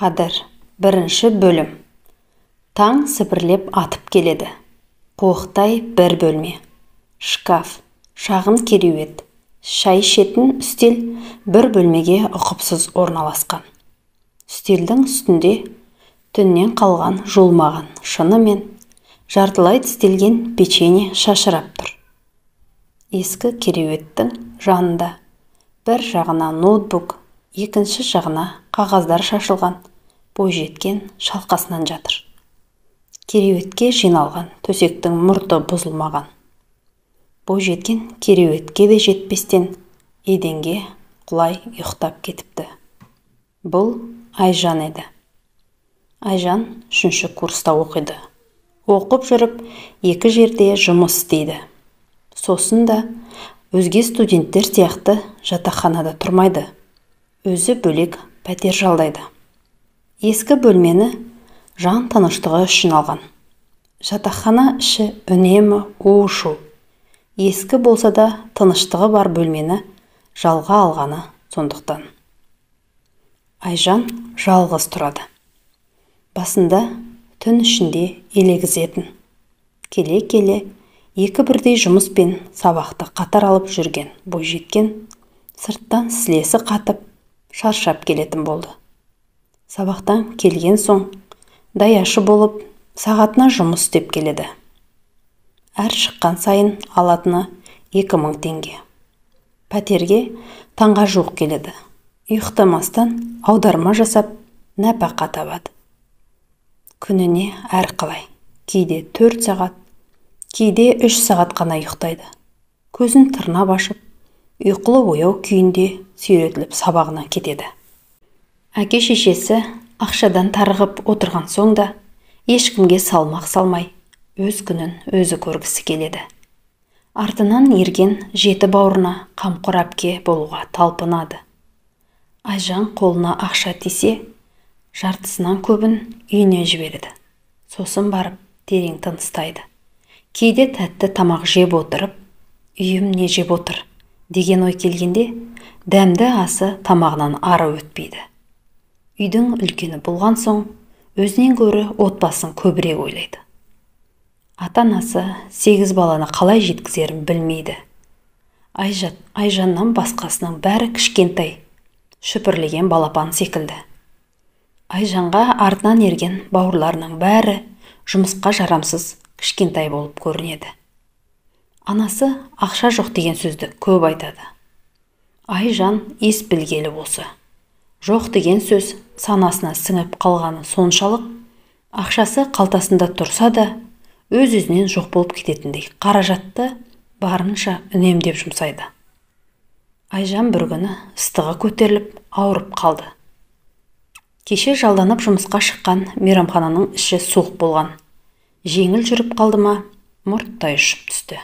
Қадір, 1-ші бөлім. Таң сібірлеп атып келеді. Қуықтай бір бөлме. Шкаф, шағын кереует, шай ішетін үстел бір бөлмеге ұқыпсыз орналасқан. Үстелдің үстінде түннен қалған жуылмаған шыны мен жартылай тістелген печенье шашырап тұр. Ескі кереуеттің жанында бір жағына ноутбук, екінші жағына қағаздар шашылған бойжеткен шалқасынан жатыр. Кереуетке жиналған төсектің мұрты бұзылмаған. Бойжеткен кереуетке де жетпестен еденге құлай ұйықтап кетіпті. Бұл Айжан еді. Айжан 3-ші курста оқиды. Оқып жүріп, 2 жерде жұмыс істейді. Сосын да өзге студенттер сияқты жатақханада тұрмайды. Өзі бөлек пәтер жалдайды. Ескі бөлмені жан тыныштығы үшін алған. Жатақхана іші үнемі у-шу. Ескі болса да тыныштығы бар бөлмені жалға алғаны сондықтан. Айжан жалғыз тұрады. Басында түн ішінде елегізетін. Келе-келе 2 бірдей жұмыс пен сабақты қатар алып жүрген бойжеткен сырттан сілесі қатып, шаршап келетін болды. Сабақтан келген соң даяшы болып, сағатына жұмыс істеп келеді. Әр шыққан сайын алатыны 2000 теңге. Пәтерге таңға жуық келеді. Ұйықтамастан аударма жасап, нәпақа табады. Күніне әрқалай, кейде 4 сағат, кейде 3 сағат қана ұйықтайды. Көзін тырнап ашып, ұйқылы ояу күйінде сүйретіліп сабағына кетеді. Әке-шешесі ақшадан тарығып отырған соң да ешкімге салмақ салмай, өз күнін өзі көргісі келеді. Артынан ерген 7 бауырына қамқор әпке болуға талпынады. Айжан қолына ақша тисе, жартысынан көбін үйіне жібереді. Сосын барып терең тыныстайды. Кейде тәтті тамақ жеп отырып, үйім не жеп отыр деген ой келгенде, дәмді асы тамағынан ары өтпейді. Үйдің үлкені болған соң, өзінен гөрі отбасын көбірек ойлайды. Ата-анасы 8 баланы қалай жеткізерін білмейді. Айжаннан басқасының бәрі кішкентай, шүпірлеген балапан секілді. Айжанға артынан ерген бауырларының бәрі жұмысқа жарамсыз кішкентай болып көрінеді. Анасы ақша жоқ деген сөзді көп айтады. Айжан ес білгелі осы. Жоқ деген сөз санасына сіңіп қалғаны соншалық, ақшасы қалтасында тұрса да, өз-өзінен жоқ болып кететіндей қаражатты барынша үнемдеп жұмсайды. Айжан бір күні ыстығы көтеріліп, ауырып қалды. Кеше жалданып жұмысқа шыққан мейрамхананың іші суық болған. Жеңіл жүріп қалды ма, мұрттай ұшып түсті.